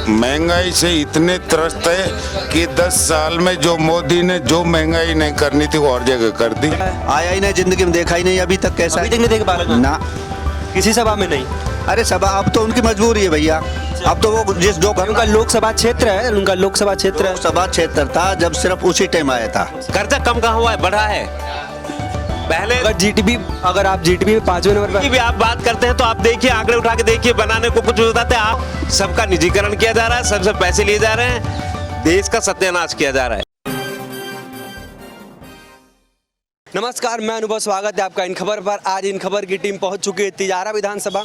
महंगाई से इतने त्रस्त है कि 10 साल में जो मोदी ने जो महंगाई नहीं करनी थी वो और जगह कर दी। आया ही नहीं, जिंदगी में देखा ही नहीं अभी तक। कैसा अभी तक नहीं देख पा रहे ना, किसी सभा में नहीं। अरे सभा अब तो उनकी मजबूरी है भैया। अब तो वो जिस जो उनका लोकसभा क्षेत्र है, उनका लोकसभा क्षेत्र है। सभा क्षेत्र था जब सिर्फ उसी टाइम आया था। कर्जा कम कहाँ हुआ है, बढ़ा है। पहले अगर आप जीडीपी में 5वें नंबर पर भी आप बात करते हैं तो आप देखिए, आंकड़े उठा के देखिए, बनाने को कुछ बताते हैं आप। सबका निजीकरण किया जा रहा है, सबसे पैसे लिए जा रहे हैं, देश का सत्यानाश किया जा रहा है। नमस्कार, मैं अनुभव, स्वागत है आपका इन खबर पर। आज इन खबर की टीम पहुंच चुकी है तिजारा विधानसभा।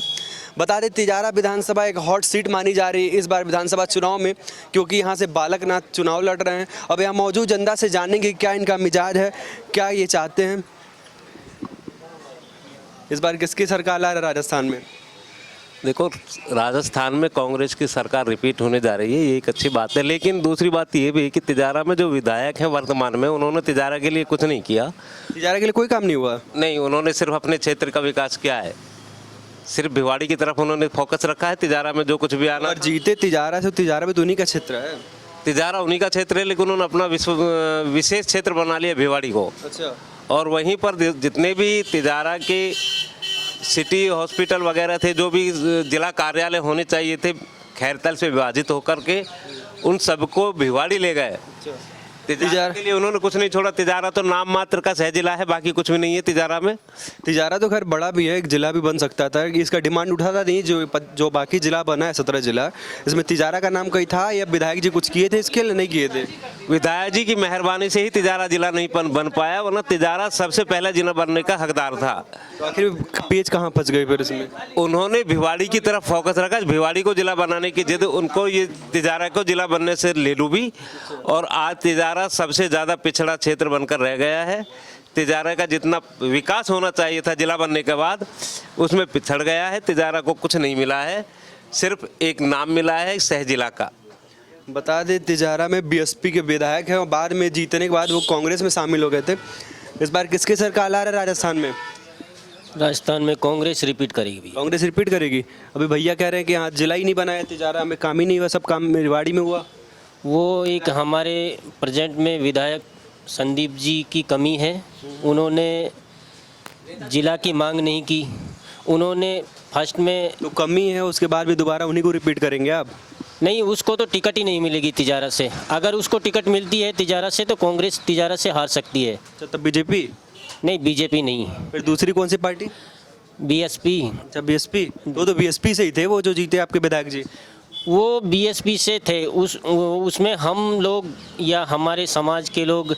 बता दें, तिजारा विधानसभा एक हॉट सीट मानी जा रही है इस बार विधानसभा चुनाव में, क्योंकि यहां से बालकनाथ चुनाव लड़ रहे हैं। अब यहाँ मौजूद जनता से जानेंगे क्या इनका मिजाज है, क्या ये चाहते हैं। इस बार किसकी सरकार आ रहा है राजस्थान में? देखो, राजस्थान में कांग्रेस की सरकार रिपीट होने जा रही है, ये एक अच्छी बात है। लेकिन दूसरी बात ये भी है कि तिजारा में जो विधायक हैं वर्तमान में, उन्होंने तिजारा के लिए कुछ नहीं किया। तिजारा के लिए कोई काम नहीं हुआ? नहीं, उन्होंने सिर्फ अपने क्षेत्र का विकास किया है। सिर्फ भिवाड़ी की तरफ उन्होंने फोकस रखा है। तिजारा में जो कुछ भी आना, और जीते तिजारा से, तिजारा भी तो उन्हीं का क्षेत्र है। तिजारा उन्हीं का क्षेत्र है, लेकिन उन्होंने अपना विशेष क्षेत्र बना लिया भिवाड़ी को। अच्छा। और वहीं पर जितने भी तिजारा के सिटी हॉस्पिटल वगैरह थे, जो भी जिला कार्यालय होने चाहिए थे खैरतल से विभाजित होकर के, उन सबको भिवाड़ी ले गए। तिजारा के लिए उन्होंने कुछ नहीं छोड़ा। तिजारा तो नाम मात्र का शहर जिला है, बाकी कुछ भी नहीं है तिजारा में। तिजारा तो खैर बड़ा भी है, एक जिला भी बन सकता था। इसका डिमांड उठा था नहीं, जो बाकी जिला बना है 17 जिला, इसमें तिजारा का नाम कहीं था या विधायक जी कुछ किए थे इसके लिए? नहीं किए थे। विधायक जी की मेहरबानी से ही तिजारा जिला नहीं बन पाया, वरना तिजारा सबसे पहला जिला बनने का हकदार था। तो आखिर पेज कहाँ फंस गए फिर इसमें? उन्होंने भिवाड़ी की तरफ फोकस रखा, भिवाड़ी को जिला बनाने की जिद, उनको ये तिजारा को जिला बनने से ले डूबी। और आज तिजारा सबसे ज़्यादा पिछड़ा क्षेत्र बनकर रह गया है। तिजारा का जितना विकास होना चाहिए था जिला बनने के बाद, उसमें पिछड़ गया है। तिजारा को कुछ नहीं मिला है, सिर्फ एक नाम मिला है शहर जिला का। बता दें, तिजारा में बीएसपी के विधायक हैं और बाद में जीतने के बाद वो कांग्रेस में शामिल हो गए थे। इस बार किसकी सरकार आ रहा है राजस्थान में? राजस्थान में कांग्रेस रिपीट करेगी। कांग्रेस रिपीट करेगी। अभी भैया कह रहे हैं कि हाँ, जिला ही नहीं बनाया, तिजारा में काम ही नहीं हुआ, सब काम भिवाड़ी में हुआ। वो एक हमारे प्रेजेंट में विधायक संदीप जी की कमी है। उन्होंने जिला की मांग नहीं की। उन्होंने फर्स्ट में तो कमी है, उसके बाद भी दोबारा उन्हीं को रिपीट करेंगे आप? नहीं, उसको तो टिकट ही नहीं मिलेगी तिजारा से। अगर उसको टिकट मिलती है तिजारा से तो कांग्रेस तिजारा से हार सकती है। अच्छा, तब बीजेपी? नहीं, बीजेपी नहीं, फिर दूसरी कौन सी पार्टी? बीएसपी। अच्छा, बीएसपी। तो बीएसपी से ही थे वो जो जीते आपके विधायक जी? वो बीएसपी से थे। उसमें हम लोग या हमारे समाज के लोग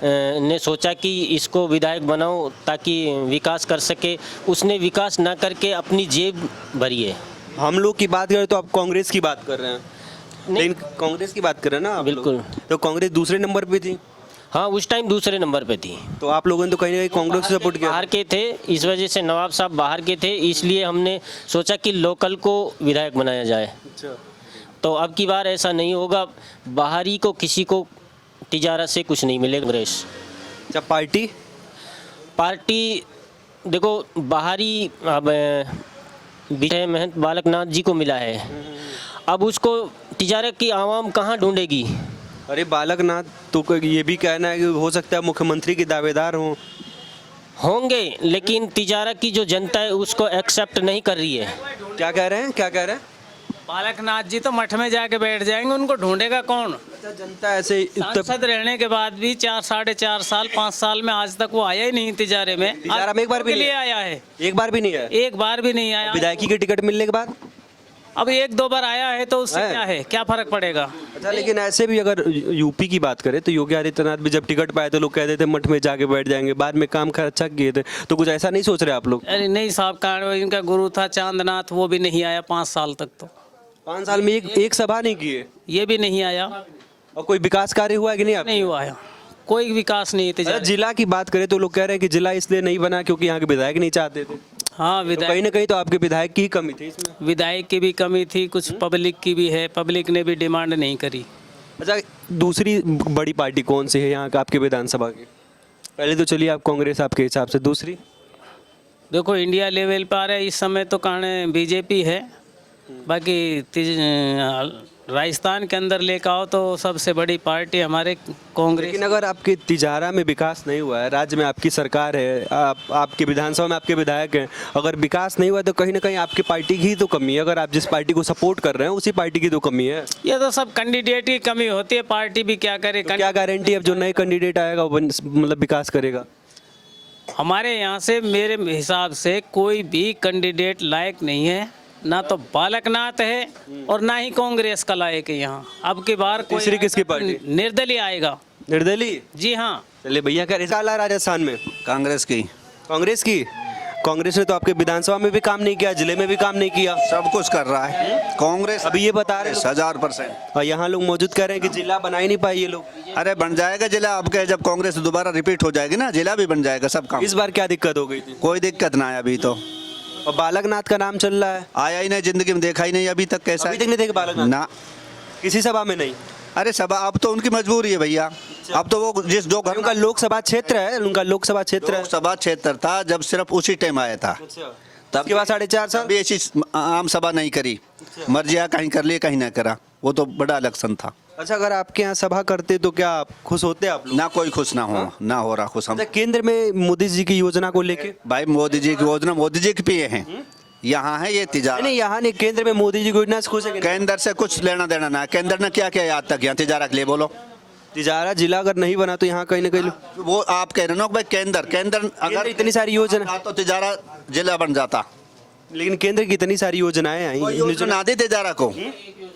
ने सोचा कि इसको विधायक बनाओ ताकि विकास कर सके। उसने विकास ना करके अपनी जेब भरी है। हम लोग की बात करें तो आप कांग्रेस की बात कर रहे हैं, लेकिन कांग्रेस की बात कर रहे हैं ना आप लोग। बिल्कुल। तो कांग्रेस दूसरे नंबर पे थी? हाँ, उस टाइम दूसरे नंबर पे थी। तो आप लोगों ने तो कहीं ना कहीं कांग्रेस को सपोर्ट किया। बाहर के थे, इस वजह से नवाब साहब बाहर के थे, इसलिए हमने सोचा कि लोकल को विधायक बनाया जाए। अच्छा। तो अब की बार ऐसा नहीं होगा, बाहरी को किसी को तिजारा से कुछ नहीं मिलेगा। कांग्रेस। अच्छा, पार्टी देखो, बाहरी अब विजय महंत बालकनाथ जी को मिला है। अब उसको तिजारा की आवाम कहाँ ढूंढेगी? अरे बालकनाथ तो ये भी कहना है कि हो सकता है मुख्यमंत्री के दावेदार होंगे, लेकिन तिजारा की जो जनता है उसको एक्सेप्ट नहीं कर रही है। क्या कह रहे हैं? बालकनाथ जी तो मठ में जाके बैठ जाएंगे, उनको ढूंढेगा कौन? अच्छा, जनता ऐसे सांसद रहने के बाद भी 4 साढ़े 4 साल 5 साल में आज तक वो आया ही नहीं तिजारे में। तिजारा में एक बार भी लिए नहीं आया है? एक बार भी नहीं है? एक बार भी नहीं आया। विधायकी के टिकट मिलने के बाद अब 1-2 बार आया है तो उससे क्या है, क्या फर्क पड़ेगा? अच्छा, लेकिन ऐसे भी अगर यूपी की बात करें तो योगी आदित्यनाथ भी जब टिकट पाए तो लोग कहते थे मठ में जाके बैठ जाएंगे, बाद में काम अच्छा किए थे। तो कुछ ऐसा नहीं सोच रहे आप लोग? अरे नहीं साहब, कारण इनका गुरु था चांदनाथ, वो भी नहीं आया 5 साल तक। तो 5 साल में एक सभा नहीं किए, ये भी नहीं आया। और कोई विकास कार्य हुआ कि नहीं? आप नहीं हुआ है, कोई विकास नहीं तिजारा। जिला की बात करें तो लोग कह रहे हैं कि जिला इसलिए नहीं बना क्योंकि यहाँ के विधायक नहीं चाहते थे। हाँ, तो कहीं ना कहीं तो आपके विधायक की कमी थी इसमें। विधायक की भी कमी थी, कुछ पब्लिक की भी है, पब्लिक ने भी डिमांड नहीं करी। अच्छा, दूसरी बड़ी पार्टी कौन सी है यहाँ का आपके विधानसभा की? पहले तो चलिए आप कांग्रेस आपके हिसाब से, दूसरी? देखो, इंडिया लेवल पर आ रहा है इस समय तो कारण बीजेपी है। बाकी राजस्थान के अंदर लेकर आओ तो सबसे बड़ी पार्टी हमारे कांग्रेस। लेकिन अगर आपके तिजारा में विकास नहीं हुआ है, राज्य में आपकी सरकार है, आपके विधानसभा में आपके विधायक हैं, अगर विकास नहीं हुआ तो कहीं ना कहीं आपकी पार्टी की ही तो कमी है। अगर आप जिस पार्टी को सपोर्ट कर रहे हैं उसी पार्टी की तो कमी है। ये तो सब कैंडिडेट की कमी होती है, पार्टी भी क्या करे। तो क्या गारंटी अब जो नए कैंडिडेट आएगा वो मतलब विकास करेगा? हमारे यहाँ से मेरे हिसाब से कोई भी कैंडिडेट लायक नहीं है, ना तो बालकनाथ है और ना ही कांग्रेस का लायक है यहाँ। अब की बार कोई तीसरी किसकी पार्टी? निर्दलीय आएगा। निर्दलीय? जी हाँ। चलिए भैया, क्या रिजल्ट आ राजस्थान में? कांग्रेस की। कांग्रेस की? कांग्रेस ने तो आपके विधानसभा में भी काम नहीं किया, जिले में भी काम नहीं किया। सब कुछ कर रहा है कांग्रेस। अभी ये बता रहे हैं 1000%। और यहाँ लोग मौजूद कह रहे हैं कि जिला बना ही नहीं पाए ये लोग। अरे बन जाएगा जिला, अब क्या, जब कांग्रेस दोबारा रिपीट हो जाएगी ना, जिला भी बन जाएगा सब काम। इस बार क्या दिक्कत हो गई थी? कोई दिक्कत ना है अभी तो। और बालकनाथ का नाम चल रहा है, आया ही नहीं, जिंदगी में देखा ही नहीं अभी तक। कैसा अभी तक नहीं देखे बालकनाथ? ना, किसी सभा में नहीं। अरे सभा अब तो उनकी मजबूरी है भैया। अब तो वो जिस जो घर उनका लोकसभा क्षेत्र है, उनका लोकसभा क्षेत्र है। सभा क्षेत्र था जब सिर्फ उसी टाइम आया था, तब के बाद 4.5 साल अभी ऐसी आम सभा नहीं करी। मर्जिया कहीं कर लिए कहीं ना करा, वो तो बड़ा इलेक्शन था। अच्छा, अगर आपके यहाँ सभा करते तो क्या आप खुश होते आप लोग? ना कोई खुश ना हो, ना हो रहा खुश हम। अच्छा, केंद्र में मोदी जी की योजना को लेके? भाई मोदी जी की योजना मोदी जी के पिए हैं, यहाँ है ये तिजारा। नहीं, यहाँ नहीं, केंद्र में मोदी जी की योजना से खुश है कि नहीं? केंद्र से कुछ लेना देना ना, केंद्र ने क्या किया आज तक यहाँ तिजारा के लिए, बोलो। तिजारा जिला अगर नहीं बना तो यहाँ कहीं ना कहीं वो आप कह रहे हो ना भाई, केंद्र अगर इतनी सारी योजना, तो तिजारा जिला बन जाता। लेकिन केंद्र की इतनी सारी योजनाएं आई, कोई योजना ना दी तिजारा को।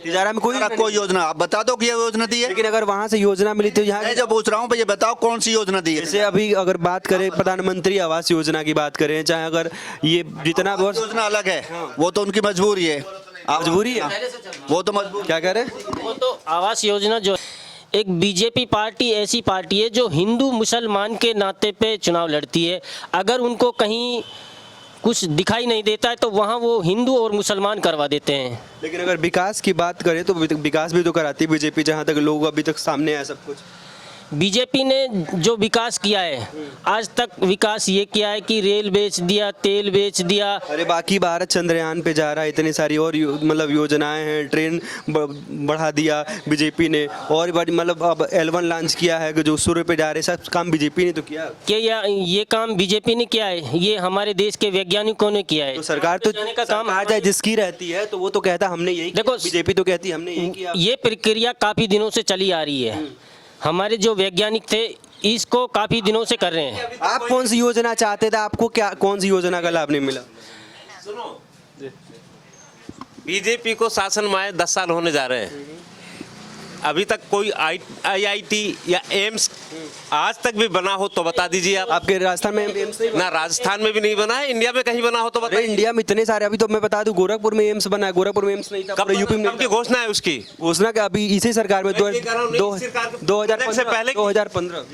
तिजारा में कोई योजना आप बता दो कि ये योजना दी है। लेकिन अगर वहाँ से योजना मिली तो यहाँ मैं जो पूछ रहा हूँ भैया, बताओ कौन सी योजना दी है। जैसे अभी अगर बात करें प्रधानमंत्री आवास योजना की बात करें, चाहे अगर ये जितना वर्ष, योजना अलग है, वो तो उनकी मजबूरी है। मजबूरी है, वो तो मजबूर। क्या कह रहे हैं? वो तो आवास योजना जो एक बीजेपी पार्टी ऐसी पार्टी है जो हिंदू मुसलमान के नाते पे चुनाव लड़ती है। अगर उनको कहीं कुछ दिखाई नहीं देता है तो वहाँ वो हिंदू और मुसलमान करवा देते हैं। लेकिन अगर विकास की बात करें तो विकास भी तो कराती है बीजेपी, जहाँ तक लोग अभी तक सामने है सब कुछ। बीजेपी ने जो विकास किया है, आज तक विकास ये किया है कि रेल बेच दिया, तेल बेच दिया। अरे बाकी भारत चंद्रयान पे जा रहा है, इतनी सारी और मतलब योजनाएं हैं, ट्रेन बढ़ा दिया बीजेपी ने, और मतलब अब L1 लॉन्च किया है कि जो सूर्य पे जा रहे हैं, सब काम बीजेपी ने तो किया। क्या ये काम बीजेपी ने किया है? ये हमारे देश के वैज्ञानिकों ने किया है। तो सरकार तो जाने का काम आ जाए जिसकी रहती है तो वो तो कहता हमने यही किया। देखो, बीजेपी तो कहती हमने यही किया। ये प्रक्रिया काफ़ी दिनों से चली आ रही है। हमारे जो वैज्ञानिक थे इसको काफ़ी दिनों से कर रहे हैं। आप कौन सी योजना चाहते थे? आपको क्या, कौन सी योजना का लाभ नहीं मिला? बीजेपी को शासन में आए 10 साल होने जा रहे हैं, अभी तक कोई IIT या एम्स आज तक भी बना हो तो बता दीजिए आप। आपके राजस्थान में एम्स नहीं बना? ना राजस्थान में भी नहीं बना है, इंडिया में कहीं बना हो तो अरे बताइए। इंडिया में इतने सारे, अभी तो मैं बता दूं गोरखपुर में एम्स बना है, गोरखपुर में एम्स नहीं था, कब पूरे यूपी में कब की घोषणा है उसकी? घोषणा का अभी इसी सरकार में मैं ये कह रहा हूं, नहीं, इस सरकार के- 2015 से पहले की- 2015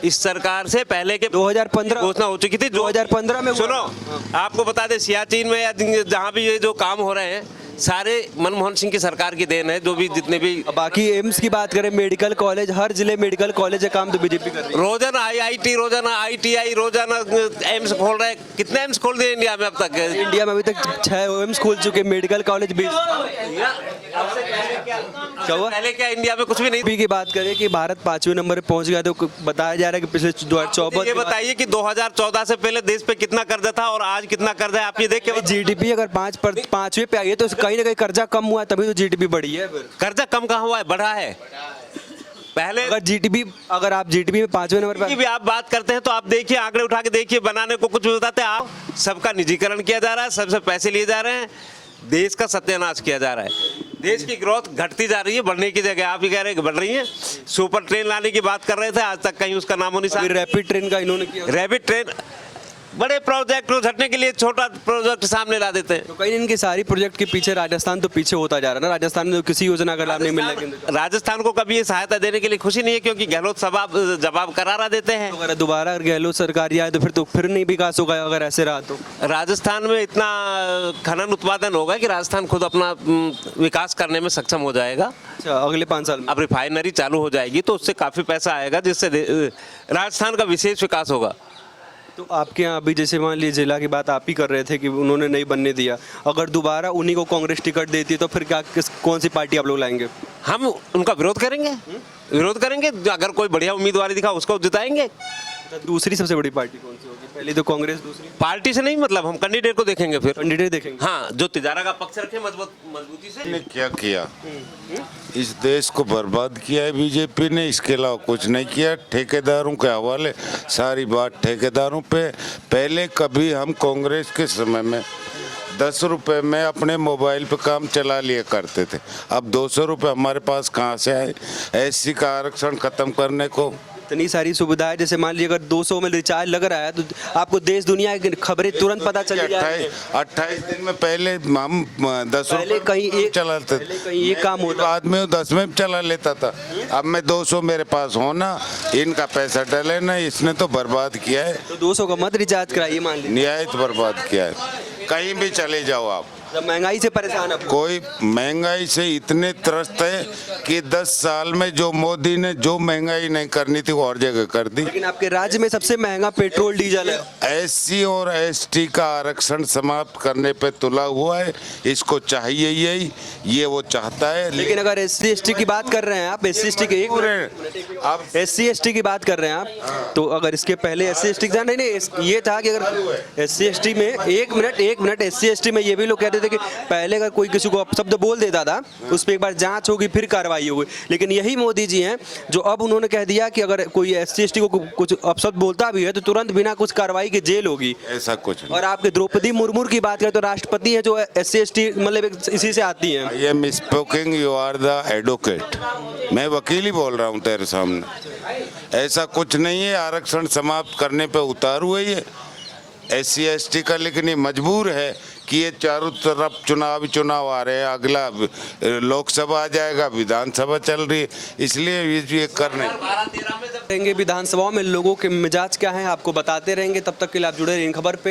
इस सरकार से पहले के 2015 घोषणा हो चुकी थी। 2015 में हुआ। सुनो, आपको बता दें सियाचिन में या जहाँ भी ये जो काम हो रहे हैं सारे मनमोहन सिंह की सरकार की देन है। जो भी जितने भी बाकी एम्स की बात करें, मेडिकल कॉलेज, हर जिले मेडिकल कॉलेज का काम तो बीजेपी कर रही है। रोजाना IIT, रोजाना ITI, रोजाना एम्स खोल रहे हैं। कितने एम्स खोल दिए इंडिया में अब तक? इंडिया में अभी तक 6 एम्स खोल चुके, मेडिकल कॉलेज भी। क्या हुआ? पहले क्या इंडिया में कुछ भी नहीं? बीजेपी की बात करें कि भारत 5वें नंबर पे पहुंच गया, तो बताया जा रहा है कि पिछले 2024 ये बताइए कि 2014 से पहले देश पे कितना कर्जा था और आज कितना कर्जा है, आप ये देख के बताइए। GDP अगर 5वें पे आई है तो कहीं ना कहीं कर्जा कम हुआ है, तभी तो GDP बढ़ी है। फिर कर्जा कम कहाँ हुआ है, बढ़ा है। पहले अगर आप GDP में 5वें नंबर की पर, भी आप बात करते हैं तो आप देखिए, आंकड़े उठा के देखिए, बनाने को कुछ भी बताते हैं आप। सबका निजीकरण किया जा रहा है, सबसे पैसे लिए जा रहे हैं, देश का सत्यानाश किया जा रहा है। देश की ग्रोथ घटती जा रही है, बढ़ने की जगह आप ही कह रहे हैं कि बढ़ रही है। सुपर ट्रेन लाने की बात कर रहे थे, आज तक कहीं उसका नामो निशान। रैपिड ट्रेन का इन्होंने किया, रैपिड ट्रेन, बड़े प्रोजेक्ट को झटने के लिए छोटा प्रोजेक्ट सामने ला देते हैं। तो कहीं इनके सारी प्रोजेक्ट के पीछे राजस्थान तो पीछे होता जा रहा है ना। राजस्थान में तो किसी योजना का लाभ नहीं मिल रहा है। राजस्थान को कभी ये सहायता देने के लिए खुशी नहीं है, क्योंकि गहलोत जवाब करारा देते हैं। अगर दोबारा गहलोत सरकार आए तो फिर नहीं विकास होगा अगर ऐसे रहा तो। राजस्थान में इतना खनन उत्पादन होगा कि राजस्थान खुद अपना विकास करने में सक्षम हो जाएगा। अच्छा, अगले 5 साल में अब रिफाइनरी चालू हो जाएगी तो उससे काफ़ी पैसा आएगा, जिससे राजस्थान का विशेष विकास होगा। तो आपके यहाँ अभी जैसे मान लीजिए जिला की बात आप ही कर रहे थे कि उन्होंने नहीं बनने दिया, अगर दोबारा उन्हीं को कांग्रेस टिकट देती है तो फिर क्या कौन सी पार्टी आप लोग लाएंगे? हम उनका विरोध करेंगे, अगर कोई बढ़िया उम्मीदवार दिखा उसको जिताएंगे। तो दूसरी सबसे बड़ी पार्टी कौन सी होगी? पहली तो कांग्रेस, दूसरी पार्टी से नहीं मतलब, हम कैंडिडेट को देखेंगे फिर। कैंडिडेट देखेंगे। हाँ, जो तिजारा का पक्ष रखे मजबूती से। ने क्या किया? इस देश को बर्बाद किया है बीजेपी ने, इसके अलावा कुछ नहीं किया। ठेकेदारों के हवाले सारी बात ठेकेदारों पे। पहले कभी हम कांग्रेस के समय में 10 रुपए में अपने मोबाइल पे काम चला लिया करते थे, अब 200 रुपये हमारे पास कहाँ से आए? SC का आरक्षण खत्म करने को इतनी सारी सुविधाएं, जैसे मान लीजिए अगर 200 में रिचार्ज लग रहा है तो आपको देश दुनिया की खबरें तुरंत पता चल जाती है। 28 दिन में पहले हम 10 पहले कहीं एक चलाते पहले कहीं एक काम होता, बाद में 10 में चला लेता था। अब मैं 200 मेरे पास होना, इनका पैसा डले ना, इसने तो बर्बाद किया है। तो 200 का मत रिचार्ज कराइए, मान लीजिए निहायत बर्बाद किया है। कहीं भी चले जाओ आप, जब महंगाई से परेशान है। कोई महंगाई से इतने त्रस्त है कि 10 साल में जो मोदी ने जो महंगाई नहीं करनी थी वो और जगह कर दी। लेकिन आपके राज्य में सबसे महंगा पेट्रोल डीजल है। SC और ST का आरक्षण समाप्त करने पे तुला हुआ है, इसको चाहिए यही, ये वो चाहता है। लेकिन अगर SC ST की बात कर रहे हैं आप, SC ST के अब SC ST की बात कर रहे हैं आप, तो अगर इसके पहले SC ST नहीं, ये था कि अगर SC ST में एक मिनट SC ST में ये भी लोग कहते थे कि पहले अगर कोई किसी को अपशब्द बोल देता था उस पर एक बार जांच होगी फिर कार्रवाई होगी। लेकिन यही मोदी जी हैं जो अब उन्होंने कह दिया कि अगर कोई SC ST को कुछ अपशब्द बोलता भी है तो तुरंत बिना कुछ कार्रवाई के जेल होगी। ऐसा कुछ नहीं। और आपके द्रौपदी मुर्मू की बात करें तो राष्ट्रपति है जो SC ST मतलब इसी से आती है। I am speaking, you are the advocate. मैं वकील ही बोल रहा हूँ तेरे सामने। ऐसा कुछ नहीं है, आरक्षण समाप्त करने पे उतारू है ये SC ST का, लेकिन ये मजबूर है कि ये चारों तरफ चुनाव आ रहे हैं। अगला लोकसभा आ जाएगा, विधानसभा चल रही है, इसलिए ये कर नहीं रहेंगे। विधानसभाओं में लोगों के मिजाज क्या हैं आपको बताते रहेंगे। तब तक के लिए आप जुड़े रहिए इन खबर पे।